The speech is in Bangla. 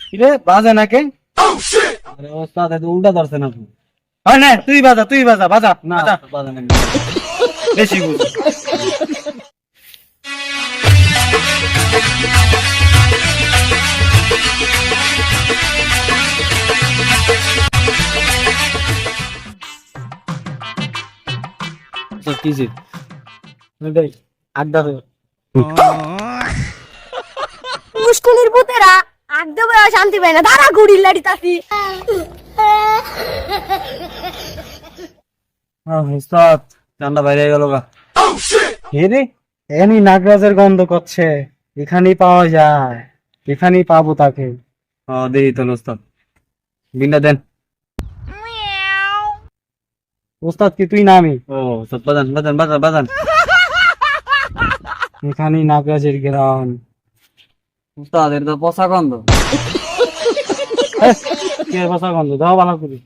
কিরে বাজে নাকি? আরে ওস্তাদ এত উল্টা ধরছেন আপনি। হয় না, তুই বাজা বাজা না বাজা। বাজে না। বেশি বুঝ। ওস্তাদ কি জি? দেই আড্ডা দে। মুশকিলের ভূতেরা আড্ডা বয়া শান্তি পায় না, ধারা গুড়ি লাড়িতাছি। ওস্তাদ ঠান্ডা বাইরে গেল গা। হে রে, এনি নাগরাজের গন্ধ করছে। এখানেই পাওয়া যায়, এখানেই পাবো তাকে। দেই তো ওস্তাদ বিনটা দেন। ওস্তাদ কি তুই নামি? ও ওস্তাদ বাজান বাজান বাজান বাজান। এখানেই নাগরাজের গ্রাম। ওস্তাদ এর তো পচা গন্ধ। কে বসা গন্ধ দাও ভালো করে।